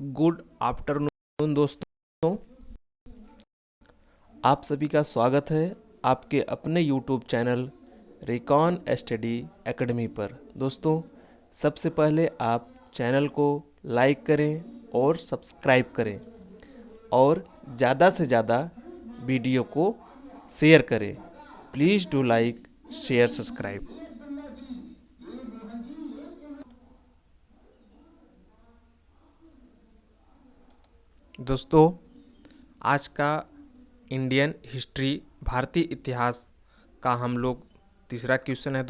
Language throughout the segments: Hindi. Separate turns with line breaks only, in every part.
गुड आफ्टरनून दोस्तों, आप सभी का स्वागत है आपके अपने YouTube channel recon study academy पर। दोस्तों, सबसे पहले आप चैनल को लाइक करें और सब्सक्राइब करें और ज़्यादा से ज़्यादा वीडियो को शेयर करें। Please do like, share, subscribe. दोस्तों, आज का इंडियन हिस्ट्री भारतीय इतिहास का हम लोग तीसरा क्वेश्चन है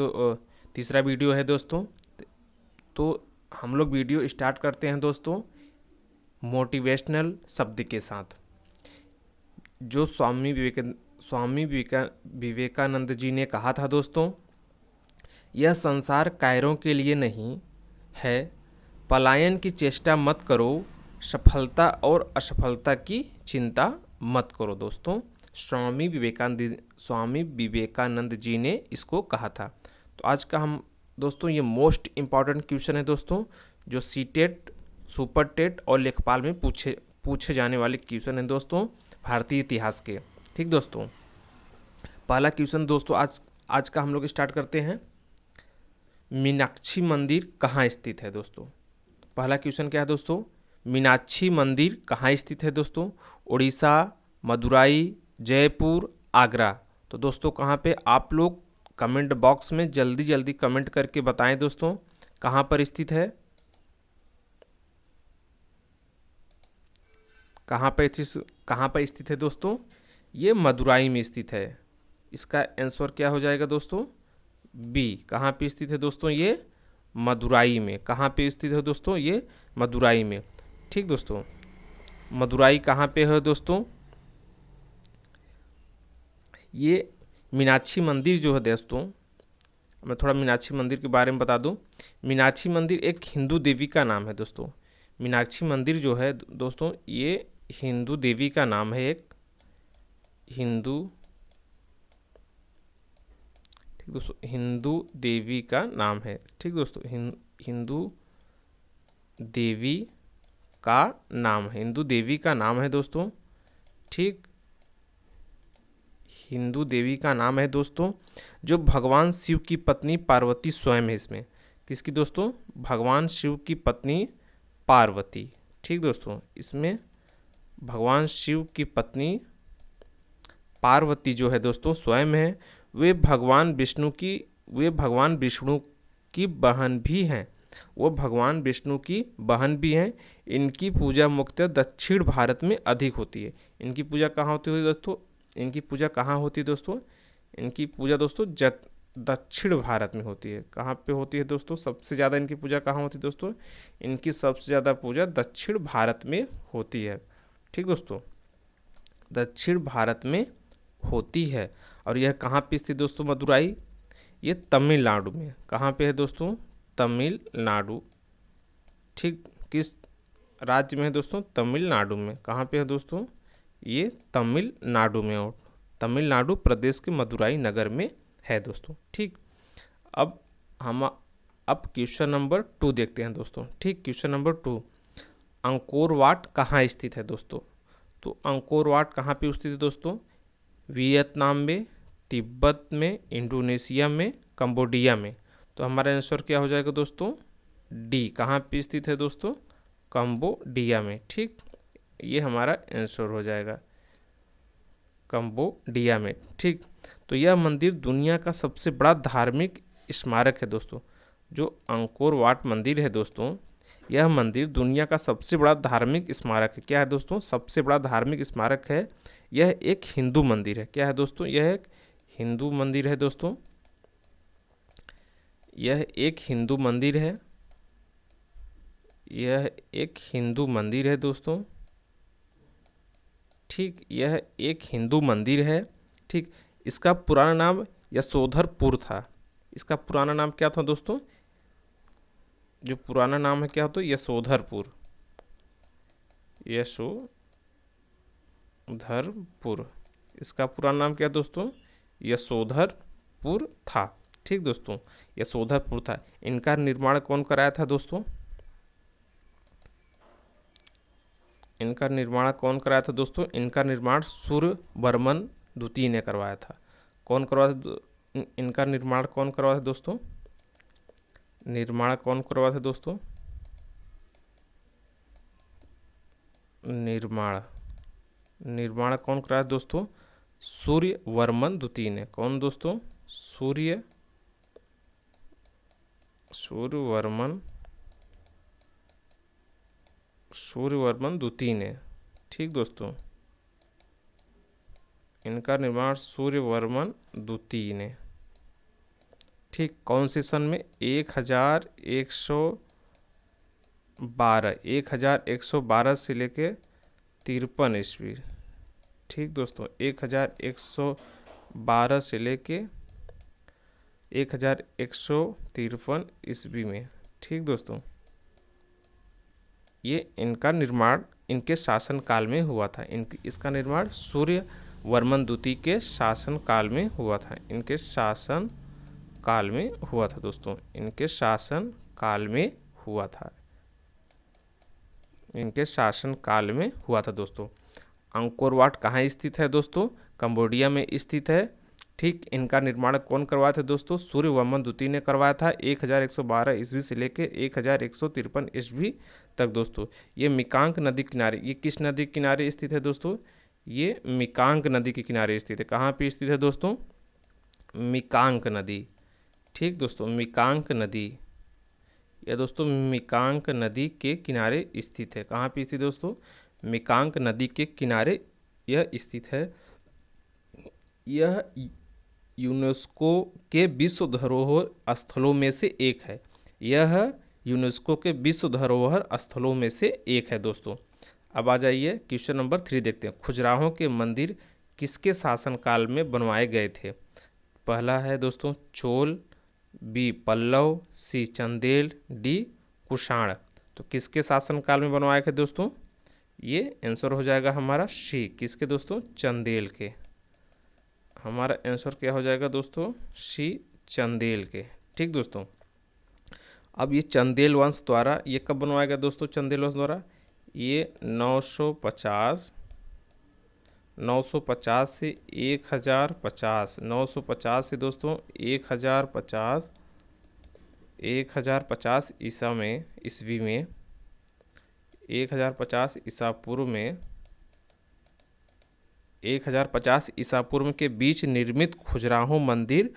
तीसरा वीडियो है दोस्तों। तो हम लोग वीडियो स्टार्ट करते हैं दोस्तों मोटिवेशनल शब्द के साथ। जो विवेकानंद जी ने कहा था दोस्तों, यह संसार कायरों के लिए नहीं है, पलायन की चेष्टा मत करो, सफलता और असफलता की चिंता मत करो। दोस्तों, स्वामी विवेकानंद जी ने इसको कहा था। तो आज का हम दोस्तों ये मोस्ट इम्पॉर्टेंट क्वेश्चन है दोस्तों, जो सीटेट, सुपर टेट और लेखपाल में पूछे जाने वाले क्वेश्चन हैं दोस्तों भारतीय इतिहास के। ठीक दोस्तों, पहला क्वेश्चन दोस्तों आज का हम लोग स्टार्ट करते हैं। मीनाक्षी मंदिर कहाँ स्थित है दोस्तों? पहला क्वेश्चन क्या है दोस्तों? मीनाक्षी मंदिर कहाँ स्थित है दोस्तों? उड़ीसा, मदुराई, जयपुर, आगरा। तो दोस्तों कहाँ पे? आप लोग कमेंट बॉक्स में जल्दी जल्दी कमेंट करके बताएं दोस्तों कहाँ पर स्थित है। कहाँ पर स्थित है दोस्तों? ये मदुराई में स्थित है। इसका आंसर क्या हो जाएगा दोस्तों? बी। कहाँ पे स्थित है दोस्तों? ये मदुराई में। कहाँ पे स्थित है दोस्तों? ये मदुराई में। ठीक दोस्तों, मदुराई कहाँ पे है दोस्तों? ये मीनाक्षी मंदिर जो है दोस्तों, मैं थोड़ा मीनाक्षी मंदिर के बारे में बता दूं। मीनाक्षी मंदिर एक हिंदू देवी का नाम है दोस्तों। मीनाक्षी मंदिर जो है दोस्तों, ये हिंदू देवी का नाम है, एक हिंदू, ठीक दोस्तों, हिंदू देवी का नाम है। ठीक दोस्तों, हिंदू देवी का नाम है, हिंदू देवी का नाम है दोस्तों। ठीक, हिंदू देवी का नाम है दोस्तों, जो भगवान शिव की पत्नी पार्वती स्वयं है इसमें। किसकी दोस्तों? भगवान शिव की पत्नी पार्वती। ठीक दोस्तों, इसमें भगवान शिव की पत्नी पार्वती जो है दोस्तों स्वयं है। वे भगवान विष्णु की बहन भी हैं। वो भगवान विष्णु की बहन भी हैं। इनकी पूजा मुख्यतः दक्षिण भारत में अधिक होती है। इनकी पूजा कहाँ होती है दोस्तों? इनकी पूजा कहाँ होती है दोस्तों? इनकी पूजा दोस्तों दक्षिण भारत में होती है। कहाँ पे होती है दोस्तों? सबसे ज़्यादा इनकी पूजा कहाँ होती है दोस्तों? इनकी सबसे ज़्यादा पूजा दक्षिण भारत में होती है। ठीक दोस्तों, दक्षिण भारत में होती है। और यह कहाँ पे स्थित दोस्तों? मदुराई, ये तमिलनाडु में। कहाँ पे है दोस्तों? तमिलनाडु। ठीक, किस राज्य में है दोस्तों? तमिलनाडु में। कहाँ पे है दोस्तों? ये तमिलनाडु में, और तमिलनाडु प्रदेश के मदुराई नगर में है दोस्तों। ठीक, अब क्वेश्चन नंबर 2 देखते हैं दोस्तों। ठीक, क्वेश्चन नंबर 2, अंकोर वाट कहाँ स्थित है दोस्तों? तो अंकोर वाट कहाँ पे स्थित है दोस्तों? वियतनाम में, तिब्बत में, इंडोनेशिया में, कंबोडिया में। तो हमारा आंसर क्या हो जाएगा दोस्तों? डी। कहाँ पे स्थित है दोस्तों? कंबोडिया में। ठीक, ये हमारा आंसर हो जाएगा कंबोडिया में। ठीक, तो यह मंदिर दुनिया का सबसे बड़ा धार्मिक स्मारक है दोस्तों। जो अंकोर वाट मंदिर है दोस्तों, यह मंदिर दुनिया का सबसे बड़ा धार्मिक स्मारक है। क्या है दोस्तों? सबसे बड़ा धार्मिक स्मारक है। यह एक हिंदू मंदिर है। क्या है दोस्तों? यह एक हिंदू मंदिर है दोस्तों। यह एक हिंदू मंदिर है। यह एक हिंदू मंदिर है दोस्तों। ठीक, यह एक हिंदू मंदिर है। ठीक, इसका पुराना नाम यशोधरपुर था। इसका पुराना नाम क्या था दोस्तों? जो पुराना नाम है क्या होता है? यशोधरपुर। यशोधरपुर, इसका पुराना नाम क्या दोस्तों? यशोधरपुर था। ठीक दोस्तों, यशोधरपुर था। इनका निर्माण कौन कराया था दोस्तों? इनका निर्माण कौन कराया था दोस्तों? इनका निर्माण सूर्यवर्मन द्वितीय ने करवाया था। कौन करवाया था? इनका निर्माण कौन करवाया था दोस्तों? निर्माण कौन करवाया था दोस्तों? निर्माण कौन कराया दोस्तों? सूर्यवर्मन द्वितीय ने। कौन दोस्तों? सूर्यवर्मन द्वितीय ने। ठीक दोस्तों, इनका निर्माण सूर्यवर्मन द्वितीय ने। ठीक, कौन से सन में? 1112 से लेके 53 ईस्वी। ठीक दोस्तों, 1112 से लेके 1153 ईस्वी में। ठीक दोस्तों, ये इनका निर्माण इनके शासनकाल में हुआ था। इसका निर्माण सूर्यवर्मन द्वितीय के शासनकाल में हुआ था। इनके शासन काल में हुआ था दोस्तों। इनके शासन काल में हुआ था। इनके शासन काल में हुआ था दोस्तों। अंकोर वाट कहाँ स्थित है दोस्तों? कंबोडिया में स्थित है। ठीक, इनका निर्माण कौन करवाया था दोस्तों? सूर्यवर्मन द्वितीय ने करवाया था 1112 ईस्वी से लेकर 1153 ईस्वी तक दोस्तों। ये मिकांग नदी किनारे, ये किस नदी के किनारे स्थित है दोस्तों? ये मिकांग नदी के किनारे स्थित है। कहाँ पे स्थित है दोस्तों? मिकांग नदी। ठीक दोस्तों, मिकांग नदी, यह दोस्तों मिकांग नदी के किनारे स्थित है। कहाँ पे स्थित है दोस्तों? मिकांग नदी के किनारे यह स्थित है। यह यूनेस्को के विश्व धरोहर स्थलों में से एक है। यह यूनेस्को के विश्व धरोहर स्थलों में से एक है दोस्तों। अब आ जाइए क्वेश्चन नंबर 3 देखते हैं। खजुराहो के मंदिर किसके शासनकाल में बनवाए गए थे? पहला है दोस्तों चोल, बी पल्लव, सी चंदेल, डी कुषाण। तो किसके शासनकाल में बनवाए थे दोस्तों? ये आंसर हो जाएगा हमारा सी। किसके दोस्तों? चंदेल के। हमारा आंसर क्या हो जाएगा दोस्तों? सी, चंदेल के। ठीक दोस्तों, अब ये चंदेल वंश द्वारा ये कब बनवाया गया दोस्तों? चंदेल वंश द्वारा ये 950 से 1050, 950 से दोस्तों 1050 ईस्वी में, 1050 ईसा पूर्व में, 1050 ईसा पूर्व के बीच निर्मित खजुराहो मंदिर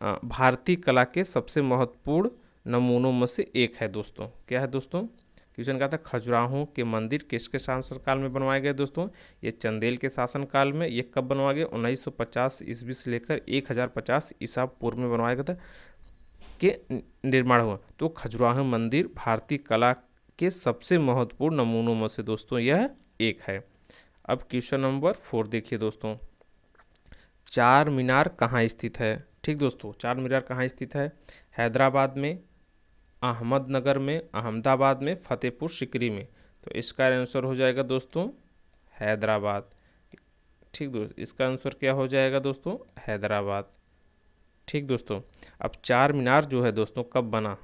भारतीय कला के सबसे महत्वपूर्ण नमूनों में से एक है दोस्तों। क्या है दोस्तों? क्वेश्चन कहा था खजुराहो के मंदिर किसके शासनकाल में बनवाए गए दोस्तों? ये चंदेल के शासनकाल में। ये कब बनवाए गए? 1950 ईस्वी से लेकर 1050 ईसा पूर्व में बनवाया गया था के निर्माण हुआ। तो खजुराहो मंदिर भारतीय कला के सबसे महत्वपूर्ण नमूनों में से दोस्तों यह एक है। अब क्वेश्चन नंबर 4 देखिए दोस्तों। चार मीनार कहाँ स्थित है? ठीक दोस्तों, चार मीनार कहाँ स्थित है? हैदराबाद में, अहमदनगर में, अहमदाबाद में, फतेहपुर सिकरी में। तो इसका आंसर हो जाएगा दोस्तों हैदराबाद। ठीक दोस्तों, इसका आंसर क्या हो जाएगा दोस्तों? हैदराबाद। ठीक दोस्तों, अब चार मीनार जो है दोस्तों कब बना?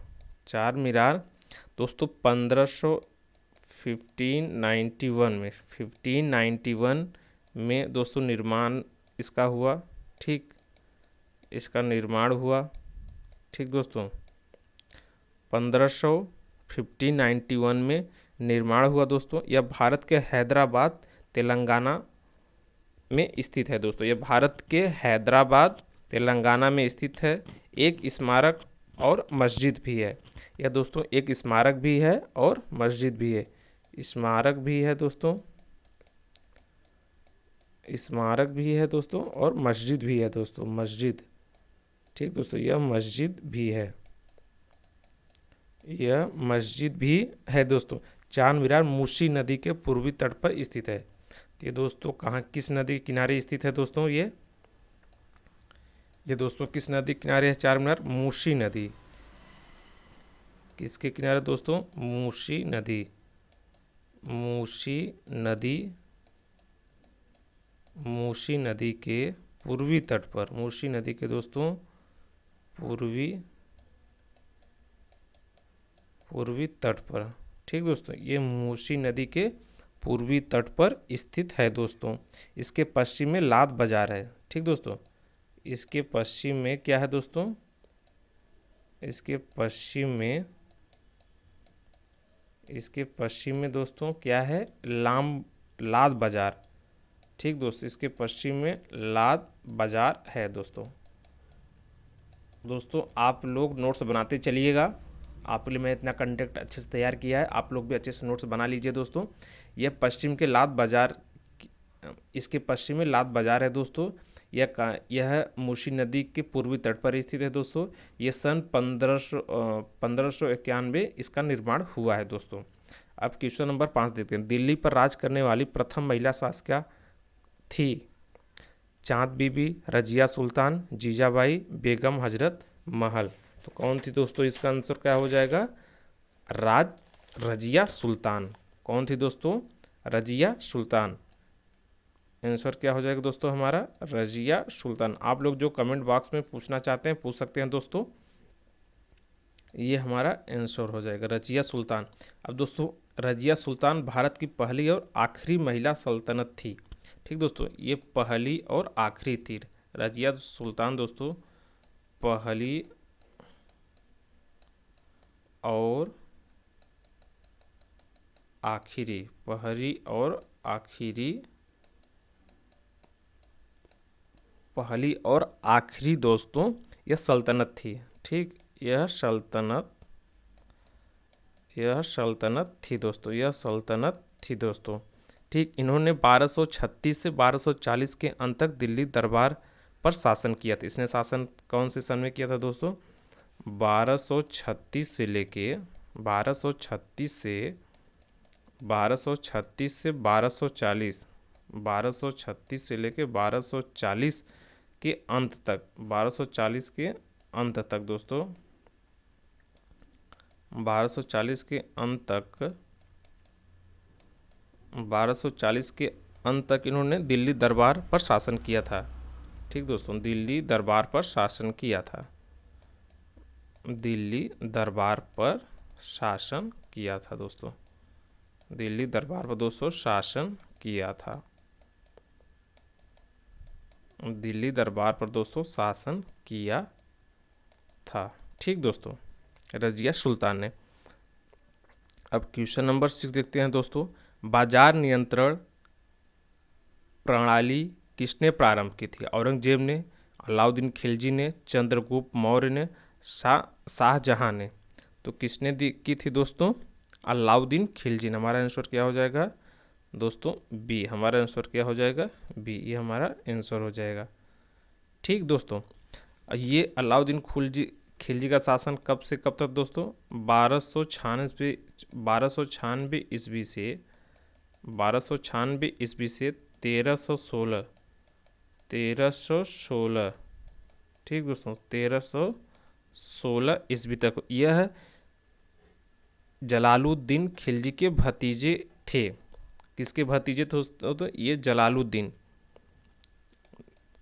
चार मीनार दोस्तों 1591 में दोस्तों निर्माण इसका हुआ। ठीक, इसका निर्माण हुआ। ठीक दोस्तों, 1591 में निर्माण हुआ दोस्तों। यह भारत के हैदराबाद तेलंगाना में स्थित है दोस्तों। यह भारत के हैदराबाद तेलंगाना में स्थित है। एक स्मारक और मस्जिद भी है। यह दोस्तों एक स्मारक भी है और मस्जिद भी है। स्मारक भी है दोस्तों, स्मारक भी है दोस्तों और मस्जिद भी है दोस्तों, मस्जिद। ठीक दोस्तों, यह मस्जिद भी है, यह मस्जिद भी है दोस्तों। चार मीनार मूसी नदी के पूर्वी तट पर स्थित है। ये दोस्तों कहाँ, किस नदी के किनारे स्थित है दोस्तों? ये दोस्तों किस नदी के किनारे है चार मीनार? मूसी नदी। किसके किनारे दोस्तों? मूसी नदी। मूसी नदी, मूसी नदी के पूर्वी तट पर, मूसी नदी के दोस्तों पूर्वी तट पर। ठीक दोस्तों, ये मूसी नदी के पूर्वी तट पर स्थित है दोस्तों। इसके पश्चिम में लाद बाजार है। ठीक दोस्तों, इसके पश्चिम में क्या है दोस्तों, इसके पश्चिम में दोस्तों क्या है, लाद बाजार। ठीक दोस्तों, इसके पश्चिम में लाद बाजार है दोस्तों। दोस्तों आप लोग नोट्स बनाते चलिएगा, आपके लिए मैं इतना कंटेंट अच्छे से तैयार किया है, आप लोग भी अच्छे से नोट्स बना लीजिए दोस्तों। यह पश्चिम के लाद बाजार, इसके पश्चिम में लाद बाजार है दोस्तों। यह मूसी नदी के पूर्वी तट पर स्थित है दोस्तों। यह सन 1591 इसका निर्माण हुआ है दोस्तों। अब क्वेश्चन नंबर 5 देखते हैं। दिल्ली पर राज करने वाली प्रथम महिला शासिका थी? चाँद बीबी, रजिया सुल्तान, जीजाबाई, बेगम हजरत महल। तो कौन थी दोस्तों, इसका आंसर क्या हो जाएगा, रजिया सुल्तान। कौन थी दोस्तों, रजिया सुल्तान। आंसर क्या हो जाएगा दोस्तों हमारा, रजिया सुल्तान। आप लोग जो कमेंट बॉक्स में पूछना चाहते हैं पूछ सकते हैं दोस्तों, ये हमारा आंसर हो जाएगा रजिया सुल्तान। अब दोस्तों रजिया सुल्तान भारत की पहली और आखिरी महिला सल्तनत थी। ठीक दोस्तों, ये पहली और आखिरी थी। रजिया सुल्तान दोस्तों पहली और आखिरी, पहली और आखिरी दोस्तों यह सल्तनत थी। ठीक, यह सल्तनत थी दोस्तों, यह सल्तनत थी दोस्तों। ठीक, इन्होंने 1236 से 1240 के अंत तक दिल्ली दरबार पर शासन किया था। इसने शासन कौन से सन में किया था दोस्तों, 1236 से 1240, 1236 से लेके 1240 के अंत तक, 1240 के अंत तक दोस्तों, 1240 के अंत तक इन्होंने दिल्ली दरबार पर शासन किया था। ठीक दोस्तों, दिल्ली दरबार पर शासन किया था, दिल्ली दरबार पर शासन किया था दोस्तों, दिल्ली दरबार पर दोस्तों शासन किया था, दिल्ली दरबार पर दोस्तों शासन किया था। ठीक दोस्तों, रजिया सुल्तान ने। अब क्वेश्चन नंबर 6 देखते हैं दोस्तों। बाजार नियंत्रण प्रणाली किसने प्रारंभ की थी? औरंगजेब ने, अलाउद्दीन खिलजी ने, चंद्रगुप्त मौर्य ने, शाहजहां ने। तो किसने की थी दोस्तों, अलाउद्दीन खिलजी ने। हमारा आंसर क्या हो जाएगा दोस्तों, बी। हमारा आंसर क्या हो जाएगा, बी। ये हमारा आंसर हो जाएगा। ठीक दोस्तों, ये अलाउद्दीन खिलजी का शासन कब से कब तक दोस्तों, 1296 ईस्वी से 1316। ठीक दोस्तों, 1316 ईस्वी तक। यह जलालुद्दीन खिलजी के भतीजे थे। किसके भतीजे थे दोस्तों, तो ये जलालुद्दीन,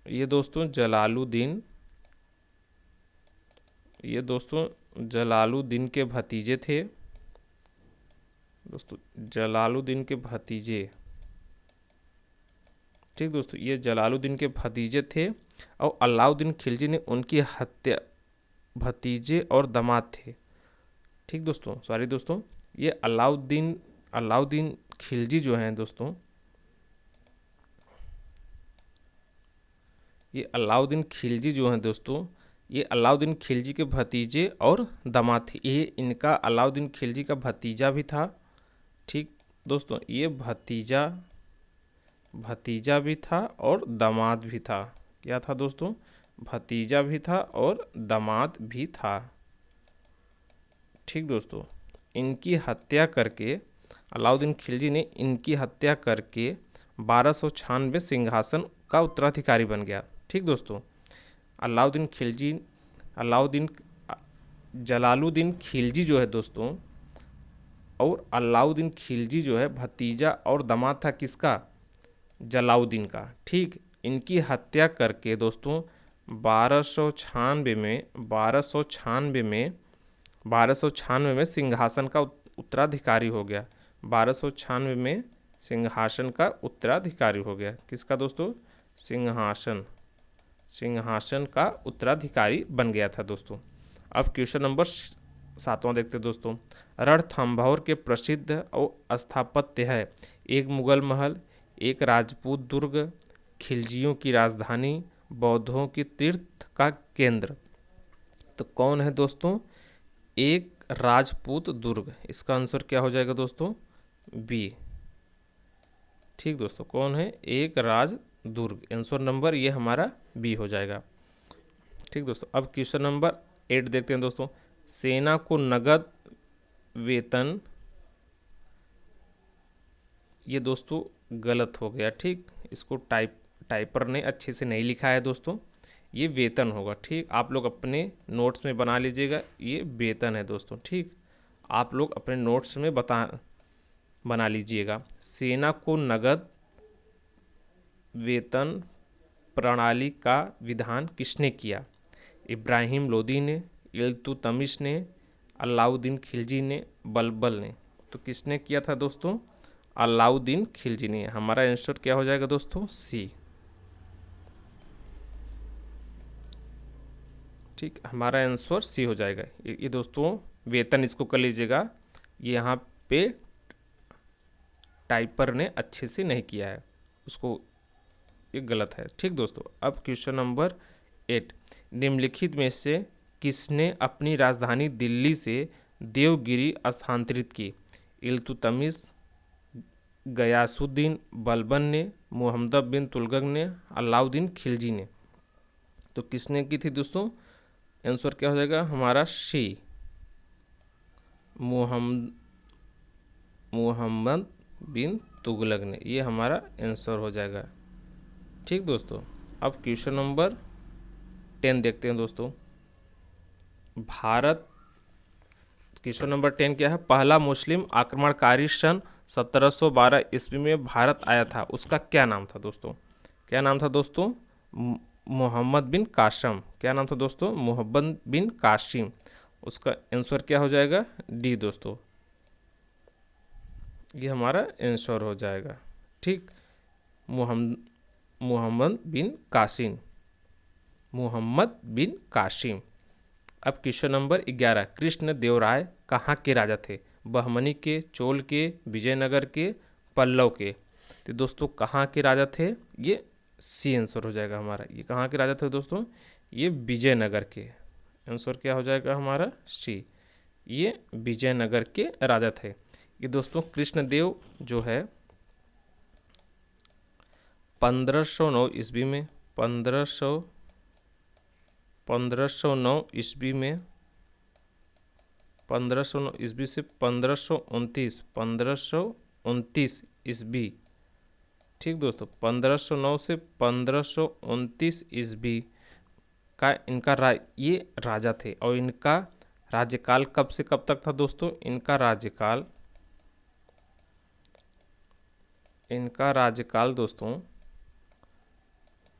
ये दोस्तों जलालुद्दीन के भतीजे थे दोस्तों, जलालुद्दीन के भतीजे। ठीक दोस्तों, ये जलालुद्दीन के भतीजे थे और अलाउद्दीन खिलजी ने उनकी हत्या, भतीजे और दामाद थे। ठीक दोस्तों, सॉरी दोस्तों, ये अलाउद्दीन खिलजी जो हैं दोस्तों, ये अलाउद्दीन खिलजी जो हैं दोस्तों, ये अलाउद्दीन खिलजी के भतीजे और दामाद थे। ये इनका अलाउद्दीन खिलजी का भतीजा भी था। ठीक दोस्तों, ये भतीजा भी था और दामाद भी था। क्या था दोस्तों, भतीजा भी था और दामाद भी था। ठीक दोस्तों, इनकी हत्या करके, अलाउद्दीन खिलजी ने इनकी हत्या करके 1296 सिंहासन का उत्तराधिकारी बन गया। ठीक दोस्तों, जलालुद्दीन खिलजी जो है दोस्तों, और अलाउद्दीन खिलजी जो है भतीजा और दामाद था किसका, जलालुद्दीन का। ठीक, इनकी हत्या करके दोस्तों 1296 में सिंहासन का उत्तराधिकारी हो गया। 1296 में सिंहासन का उत्तराधिकारी हो गया। किसका दोस्तों? सिंहासन का उत्तराधिकारी बन गया था दोस्तों। अब क्वेश्चन नंबर 7वां देखते हैं दोस्तों। रणथंभौर के प्रसिद्ध और स्थापत्य है। एक मुगल महल, एक राजपूत दुर्ग, खिलजियों की राजधानी, बौद्धों की तीर्थ का केंद्र। तो कौन है दोस्तों? एक राजपूत दुर्ग। इसका आंसर क्या हो जाएगा दोस्तों? बी। ठीक दोस्तों, कौन है? एक राज दुर्ग। आंसर नंबर ये हमारा बी हो जाएगा। ठीक दोस्तों, अब क्वेश्चन नंबर 8 देखते हैं दोस्तों। सेना को नगद वेतन, ये दोस्तों गलत हो गया। ठीक, इसको टाइपर ने अच्छे से नहीं लिखा है दोस्तों, ये वेतन होगा। ठीक, आप लोग अपने नोट्स में बना लीजिएगा, ये वेतन है दोस्तों। ठीक, आप लोग अपने नोट्स में बना लीजिएगा। सेना को नगद वेतन प्रणाली का विधान किसने किया? इब्राहिम लोदी ने, इल्तुतमिश ने, अलाउद्दीन खिलजी ने, बलबल ने। तो किसने किया था दोस्तों? अलाउद्दीन खिलजी ने। हमारा आंसर क्या हो जाएगा दोस्तों? सी। ठीक, हमारा आंसर सी हो जाएगा। ये दोस्तों वेतन, इसको कर लीजिएगा, ये यहाँ पे टाइपर ने अच्छे से नहीं किया है, उसको, ये गलत है। ठीक दोस्तों, अब क्वेश्चन नंबर 8। निम्नलिखित में से किसने अपनी राजधानी दिल्ली से देवगिरी स्थानांतरित की? इल्तुतमिश, गयासुद्दीन बलबन ने, मुहम्मद बिन तुगलक ने, अलाउद्दीन खिलजी ने। तो किसने की थी दोस्तों? आंसर क्या हो जाएगा हमारा? सी, मुहम्मद बिन तुगलक ने। ये हमारा आंसर हो जाएगा। ठीक दोस्तों, अब क्वेश्चन नंबर 10 देखते हैं दोस्तों। क्वेश्चन नंबर 10 क्या है? पहला मुस्लिम आक्रमणकारी सन 1712 ईस्वी में भारत आया था, उसका क्या नाम था दोस्तों? क्या नाम था दोस्तों? मोहम्मद बिन कासिम। क्या नाम था दोस्तों? मोहम्मद बिन कासिम। उसका आंसर क्या हो जाएगा? डी दोस्तों, ये हमारा आंसर हो जाएगा। ठीक, मोहम्मद बिन कासिम। अब क्वेश्चन नंबर 11। कृष्ण देव राय कहाँ के राजा थे? बहमनी के, चोल के, विजयनगर के, पल्लव के। तो दोस्तों कहाँ के राजा थे? ये सी आंसर हो जाएगा हमारा। ये कहाँ के राजा थे दोस्तों? ये विजयनगर के। आंसर क्या हो जाएगा हमारा? सी, ये विजयनगर के राजा थे। ये दोस्तों कृष्णदेव जो है 1509 ईस्वी में, 1509 ईस्वी में, 1509 ईस्वी से 1529 ईस्वी। ठीक दोस्तों, 1509 से 1529 ईस्वी का इनका ये राजा थे। और इनका राज्यकाल कब से कब तक था दोस्तों? इनका राज्यकाल दोस्तों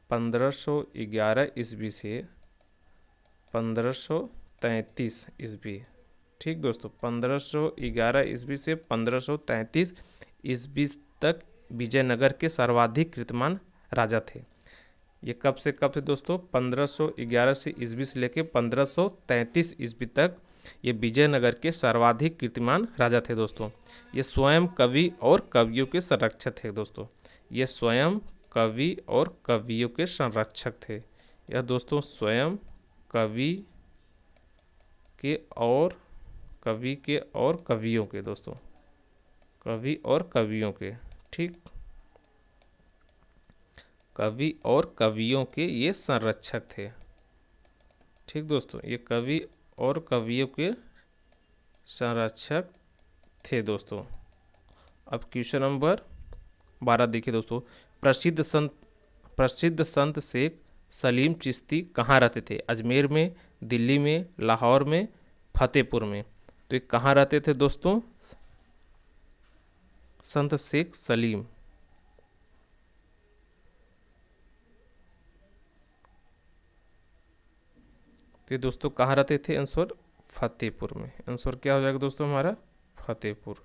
1511 ईस्वी से 1533 ईस्वी। ठीक दोस्तों, 1511 ईस्वी से 1533 ईस्वी तक विजयनगर के सर्वाधिक कीर्तिमान राजा थे। ये कब से कब थे दोस्तों? 1511 से ईस्वी से लेकर 1533 ईस्वी तक ये विजयनगर के सर्वाधिक कीर्तिमान राजा थे दोस्तों। ये स्वयं कवि और कवियों के संरक्षक थे दोस्तों। ये स्वयं कवि और कवियों के संरक्षक थे। यह दोस्तों स्वयं कवि के और कवियों के दोस्तों, कवि और कवियों के। ठीक, कवि और कवियों के ये संरक्षक थे। ठीक दोस्तों, ये कवि और कवियों के संरक्षक थे दोस्तों। अब क्वेश्चन नंबर 12 देखिए दोस्तों। प्रसिद्ध संत शेख सलीम चिश्ती कहाँ रहते थे? अजमेर में, दिल्ली में, लाहौर में, फतेहपुर में। तो ये कहाँ रहते थे दोस्तों? संत शेख सलीम। तो दोस्तों कहाँ रहते थे? आंसर फतेहपुर में। आंसर क्या हो जाएगा दोस्तों हमारा? फतेहपुर।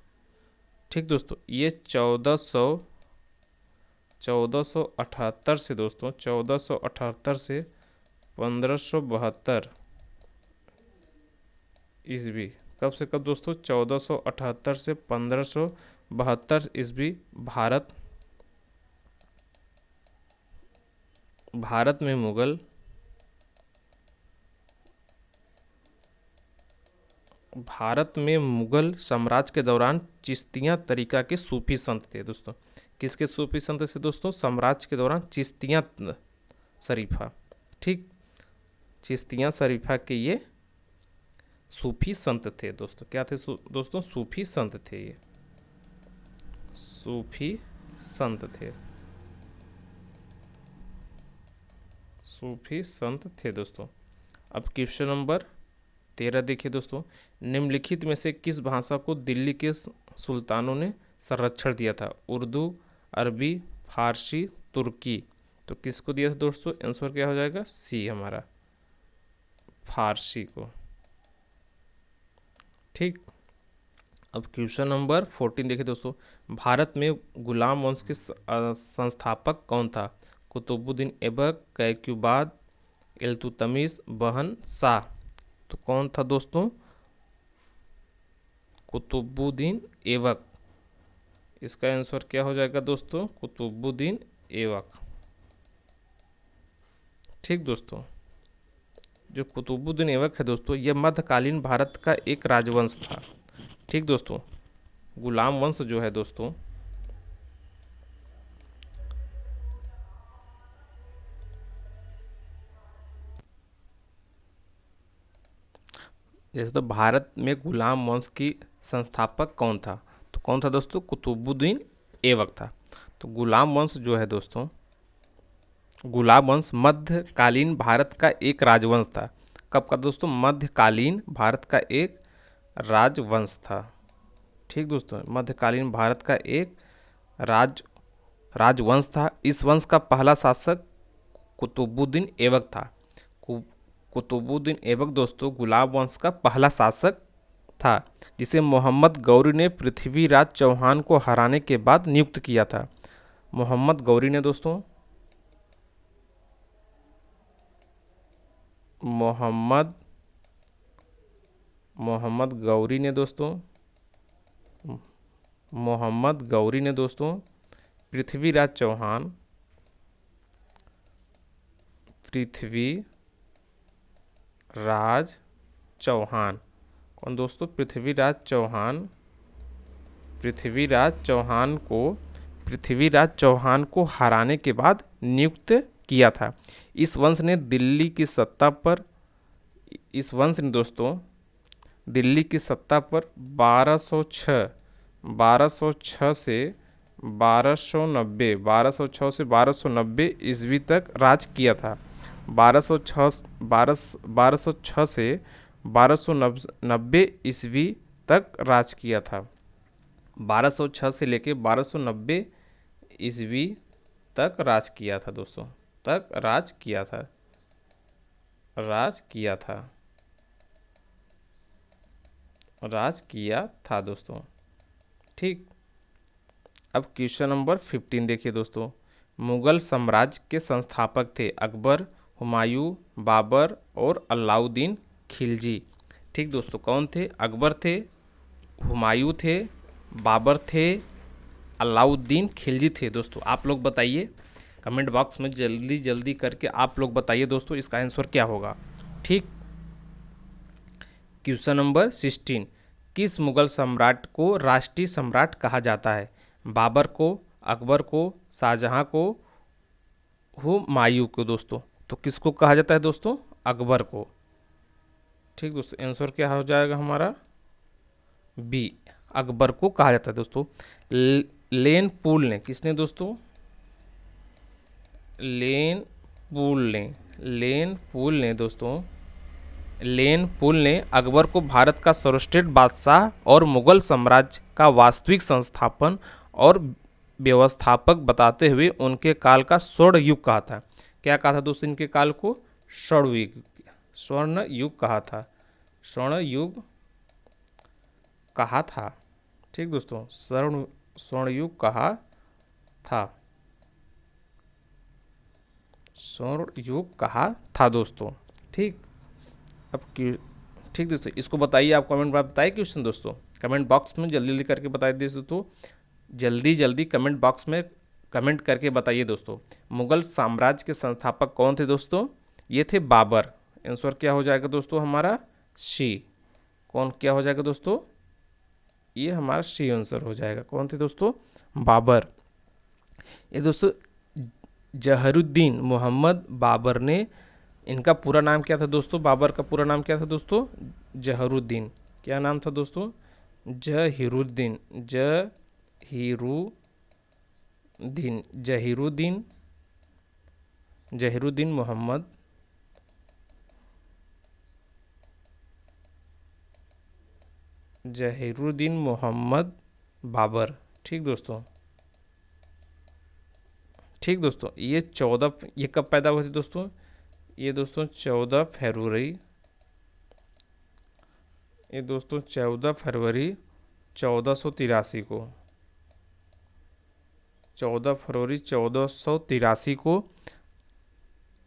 ठीक दोस्तों, ये 1478 से दोस्तों 1478 से 1572 ईस्वी। कब से कब दोस्तों? 1478 से 1572 ईस्वी भारत में मुगल साम्राज्य के दौरान चिश्तिया तरीका के सूफी संत थे दोस्तों। किसके सूफी संत से दोस्तों? साम्राज्य के दौरान चिश्तिया शरीफा, ठीक, चिश्तिया शरीफा के ये सूफी संत थे दोस्तों। क्या थे दोस्तों? सूफी संत थे, ये सूफी संत थे, सूफी संत थे दोस्तों। अब क्वेश्चन नंबर 13 देखिए दोस्तों, निम्नलिखित में से किस भाषा को दिल्ली के सुल्तानों ने संरक्षण दिया था? उर्दू, अरबी, फारसी, तुर्की। तो किसको दिया था दोस्तों? आंसर क्या हो जाएगा? सी हमारा, फारसी को, ठीक। अब क्वेश्चन नंबर 14 देखिए दोस्तों, भारत में गुलाम वंश के संस्थापक कौन था? कुतुबुद्दीन ऐबक, कैक्युबाद, इल्तुतमिश, बहन शाह। तो कौन था दोस्तों? कुतुबुद्दीन ऐबक। इसका आंसर क्या हो जाएगा दोस्तों? कुतुबुद्दीन ऐबक, ठीक दोस्तों। जो कुतुबुद्दीन ऐबक है दोस्तों, यह मध्यकालीन भारत का एक राजवंश था, ठीक दोस्तों। गुलाम वंश जो है दोस्तों, जैसे तो भारत में गुलाम वंश की संस्थापक कौन था? तो कौन था दोस्तों? कुतुबुद्दीन ऐबक था। तो गुलाम वंश जो है दोस्तों, गुलाम वंश मध्यकालीन भारत का एक राजवंश था। कब का दोस्तों? मध्यकालीन भारत का एक राजवंश था, ठीक दोस्तों। मध्यकालीन भारत का एक राजवंश था। इस वंश का पहला शासक कुतुबुद्दीन ऐबक था। कुतुबुद्दीन ऐबक दोस्तों गुलाम वंश का पहला शासक था, जिसे मोहम्मद गौरी ने पृथ्वीराज चौहान को हराने के बाद नियुक्त किया था। मोहम्मद गौरी ने दोस्तों मोहम्मद गौरी ने दोस्तों पृथ्वीराज चौहान कौन दोस्तों? पृथ्वीराज चौहान को हराने के बाद नियुक्त किया था। इस वंश ने दोस्तों दिल्ली की सत्ता पर 1206 से 1290 ईस्वी तक राज किया था। 1206 से 1290 ईस्वी तक राज किया था। 1206 से लेके 1290 ईस्वी तक राज किया था दोस्तों, दोस्तों, ठीक। अब क्वेश्चन नंबर 15 देखिए दोस्तों, मुगल साम्राज्य के संस्थापक थे अकबर, हुमायूं, बाबर और अलाउद्दीन खिलजी, ठीक दोस्तों। कौन थे? अकबर थे, हुमायूं थे, बाबर थे, अलाउद्दीन खिलजी थे दोस्तों। आप लोग बताइए कमेंट बॉक्स में, जल्दी जल्दी करके आप लोग बताइए दोस्तों इसका आंसर क्या होगा, ठीक। क्वेश्चन नंबर 16, किस मुगल सम्राट को राष्ट्रीय सम्राट कहा जाता है? बाबर को, अकबर को, शाहजहां को, हुमायूं को दोस्तों। तो किसको कहा जाता है दोस्तों? अकबर को, ठीक दोस्तों। आंसर क्या हो जाएगा हमारा? बी, अकबर को कहा जाता है दोस्तों। लेन पूल ने, किसने दोस्तों? लेन पूल ने अकबर को भारत का सर्वश्रेष्ठ बादशाह और मुगल साम्राज्य का वास्तविक संस्थापन और व्यवस्थापक बताते हुए उनके काल का स्वर्ण युग कहा था। क्या कहा था दोस्तों? इनके काल को स्वर्ण युग कहा था, ठीक दोस्तों, स्वर्ण युग कहा था, स्वर्ण युग कहा था दोस्तों। ठीक, अब ठीक दोस्तों, इसको बताइए आप कमेंट में, बताइए क्वेश्चन दोस्तों, कमेंट बॉक्स में जल्दी जल्दी करके बताइए दोस्तों, जल्दी जल्दी कमेंट बॉक्स में कमेंट करके बताइए दोस्तों। मुगल साम्राज्य के संस्थापक कौन थे दोस्तों? ये थे बाबर। आंसर क्या हो जाएगा दोस्तों हमारा? सी। कौन क्या हो जाएगा दोस्तों? ये हमारा सी आंसर हो जाएगा। कौन थे दोस्तों? बाबर। ये दोस्तों जहरुद्दीन मोहम्मद बाबर ने, इनका पूरा नाम क्या था दोस्तों? बाबर का पूरा नाम क्या था दोस्तों? जहरुद्दीन। क्या नाम था दोस्तों? जहीरुद्दीन। जहीरुद्दीन जहीरुद्दीन मोहम्मद जहीरुद्दीन मोहम्मद बाबर। ठीक दोस्तों, ठीक दोस्तों, ये कब पैदा हुए थे दोस्तों? ये दोस्तों 14 फरवरी, ये दोस्तों 14 फरवरी 1483 को, 14 फरवरी 1483 को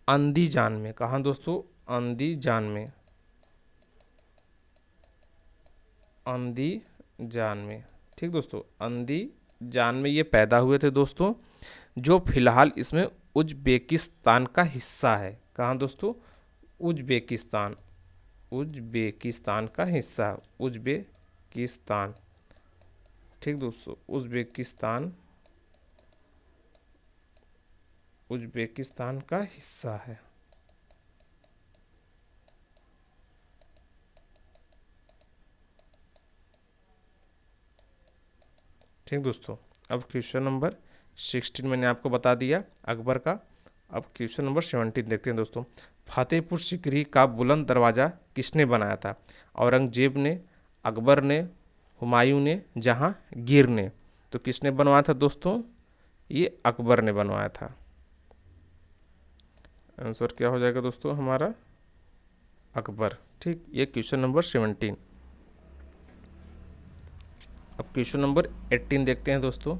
अंदीजान में। कहाँ दोस्तों? अंदीजान में, अंदीजान में। ठीक दोस्तों, अंदीजान में ये पैदा हुए थे दोस्तों, जो फिलहाल इसमें उज्बेकिस्तान का हिस्सा है। कहाँ दोस्तों? उज्बेकिस्तान, उज्बेकिस्तान का हिस्सा, उज्बेकिस्तान। ठीक दोस्तों, उज्बेकिस्तान, उज्बेकिस्तान का हिस्सा है। ठीक दोस्तों, अब क्वेश्चन नंबर 16 मैंने आपको बता दिया अकबर का। अब क्वेश्चन नंबर 17 देखते हैं दोस्तों। फतेहपुर सीकरी का बुलंद दरवाज़ा किसने बनाया था? औरंगजेब ने, अकबर ने, हुमायूं ने, जहांगीर ने। तो किसने बनवाया था दोस्तों? ये अकबर ने बनवाया था। आंसर क्या हो जाएगा दोस्तों हमारा? अकबर। ठीक, ये क्वेश्चन नंबर 17। अब क्वेश्चन नंबर 18 देखते हैं दोस्तों।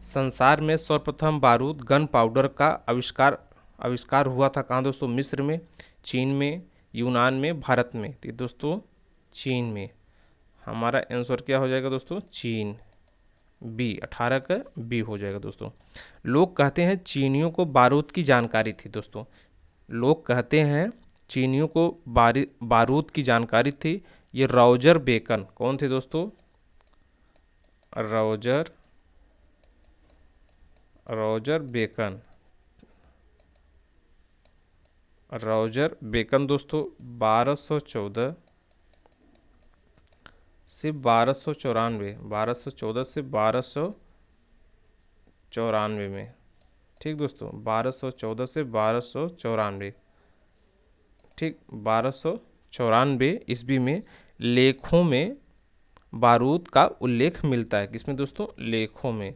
संसार में सर्वप्रथम बारूद गन पाउडर का आविष्कार हुआ था कहाँ दोस्तों? मिस्र में, चीन में, यूनान में, भारत में। तो दोस्तों चीन में। हमारा आंसर क्या हो जाएगा दोस्तों? चीन। बी, 18 का बी हो जाएगा दोस्तों। लोग कहते हैं चीनियों को बारूद की जानकारी थी दोस्तों। लोग कहते हैं चीनियों को बारूद की जानकारी थी। ये रॉजर बेकन कौन थे दोस्तों? रॉजर बेकन, रॉजर बेकन दोस्तों 1214 से 1294, 1214 से 1294 में। ठीक दोस्तों, 1214 से 1294। ठीक, 1294 ईस्वी में लेखों में बारूद का उल्लेख मिलता है। किसमें दोस्तों? लेखों में,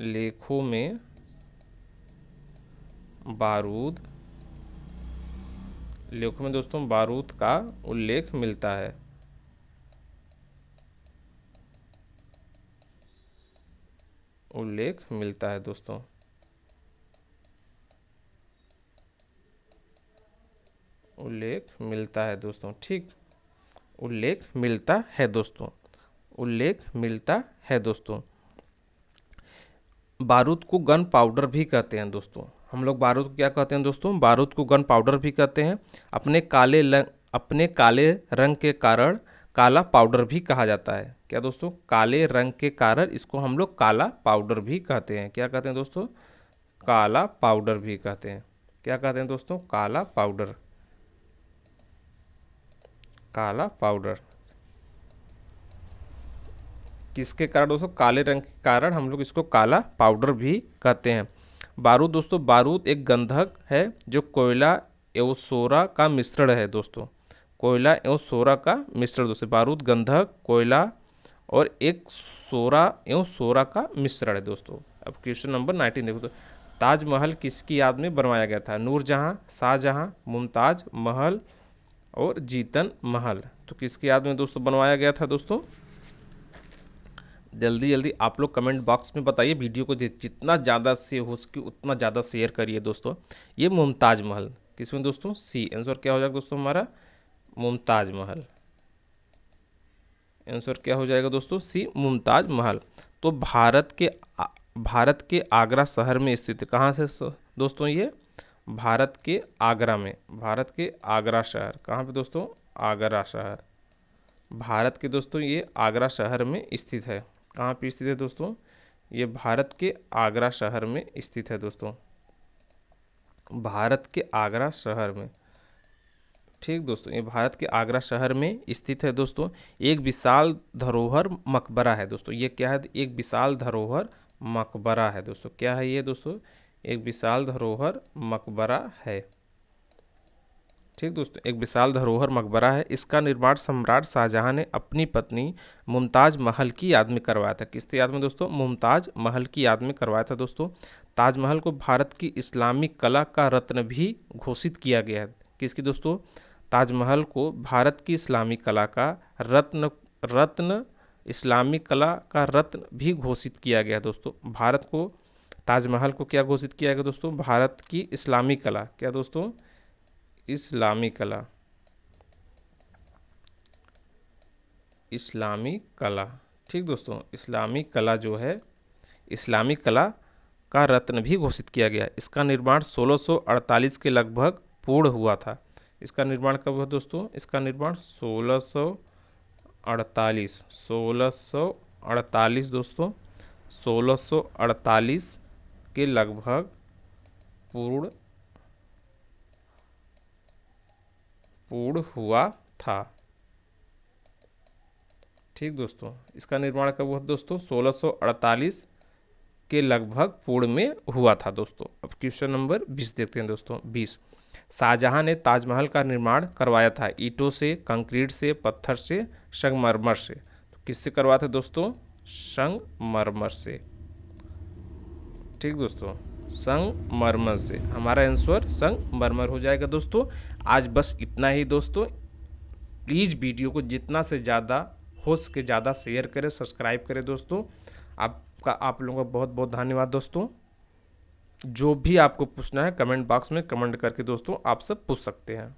लेखों में बारूद, लेखों में दोस्तों बारूद का उल्लेख मिलता है। उल्लेख मिलता है दोस्तों। उल्लेख मिलता है दोस्तों। ठीक, उल्लेख मिलता है दोस्तों, उल्लेख मिलता है दोस्तों। बारूद को गन पाउडर भी कहते हैं दोस्तों। हम लोग बारूद को क्या कहते हैं दोस्तों? बारूद को गन पाउडर भी कहते हैं। अपने काले रंग के कारण काला पाउडर भी कहा जाता है। क्या दोस्तों? काले रंग के कारण इसको हम लोग काला पाउडर भी कहते हैं। क्या कहते हैं दोस्तों? काला पाउडर भी कहते हैं। क्या कहते हैं दोस्तों? काला पाउडर, काला पाउडर। किसके कारण दोस्तों? काले रंग के कारण हम लोग इसको काला पाउडर भी कहते हैं। बारूद दोस्तों, बारूद एक गंधक है जो कोयला एवं सोरा का मिश्रण है दोस्तों। कोयला एवं सोरा का मिश्रण दोस्तों। बारूद गंधक, कोयला और एक सोरा एवं सोरा का मिश्रण है दोस्तों। अब क्वेश्चन नंबर 19 देखो तो, ताजमहल किसकी याद में बनवाया गया था? नूरजहां, शाहजहां, मुमताज महल और जीतन महल। तो किसकी याद में दोस्तों बनवाया गया था दोस्तों? जल्दी जल्दी आप लोग कमेंट बॉक्स में बताइए। वीडियो को जितना ज़्यादा से हो सके उतना ज़्यादा शेयर करिए दोस्तों। ये मुमताज़ महल किसमें दोस्तों? सी। आंसर क्या हो जाएगा दोस्तों हमारा? मुमताज़ महल। आंसर क्या हो जाएगा दोस्तों? सी, मुमताज़ महल। तो भारत के आगरा शहर में स्थित है। कहाँ से दोस्तों ये? भारत के आगरा में, भारत के आगरा शहर। कहाँ पे दोस्तों? आगरा शहर। भारत के दोस्तों ये आगरा शहर में स्थित है। कहाँ पे स्थित है दोस्तों? ये भारत के आगरा शहर में स्थित है दोस्तों, भारत के आगरा शहर में। ठीक दोस्तों, ये भारत के आगरा शहर में स्थित है दोस्तों। एक विशाल धरोहर मकबरा है दोस्तों। ये क्या है? एक विशाल धरोहर मकबरा है दोस्तों। क्या है ये दोस्तों? एक विशाल धरोहर मकबरा है। ठीक दोस्तों, एक विशाल धरोहर मकबरा है। इसका निर्माण सम्राट शाहजहां ने अपनी पत्नी मुमताज़ महल की याद में करवाया था। किसकी याद में दोस्तों? मुमताज़ महल की याद में करवाया था दोस्तों। ताजमहल को भारत की इस्लामिक कला का रत्न भी घोषित किया गया है। किसकी दोस्तों? ताजमहल को भारत की इस्लामिक कला का रत्न इस्लामिक कला का रत्न भी घोषित किया गया दोस्तों। भारत को, ताजमहल को क्या घोषित किया गया दोस्तों? भारत की इस्लामिक कला। क्या दोस्तों? इस्लामिक कला, इस्लामिक कला। ठीक दोस्तों, इस्लामिक कला जो है, इस्लामिक कला का रत्न भी घोषित किया गया। इसका निर्माण 1648 के लगभग पूर्ण हुआ था। इसका निर्माण कब हुआ दोस्तों? इसका निर्माण 1648 दोस्तों, 1648 के लगभग पूर्ण हुआ था। ठीक दोस्तों, इसका निर्माण कब हुआ दोस्तों? 1648 के लगभग पूर्ण में हुआ था दोस्तों। अब क्वेश्चन नंबर 20 देखते हैं दोस्तों। 20, शाहजहां ने ताजमहल का निर्माण करवाया था ईंटों से, कंक्रीट से, पत्थर से, संगमरमर से। तो किससे करवाया था दोस्तों? संगमरमर से। ठीक दोस्तों, संगमरमर से। हमारा आंसर संगमरमर हो जाएगा दोस्तों। आज बस इतना ही दोस्तों। प्लीज़ वीडियो को जितना से ज़्यादा हो सके ज़्यादा शेयर करें, सब्सक्राइब करें दोस्तों। आप लोगों का बहुत बहुत धन्यवाद दोस्तों। जो भी आपको पूछना है कमेंट बॉक्स में कमेंट करके दोस्तों आप सब पूछ सकते हैं।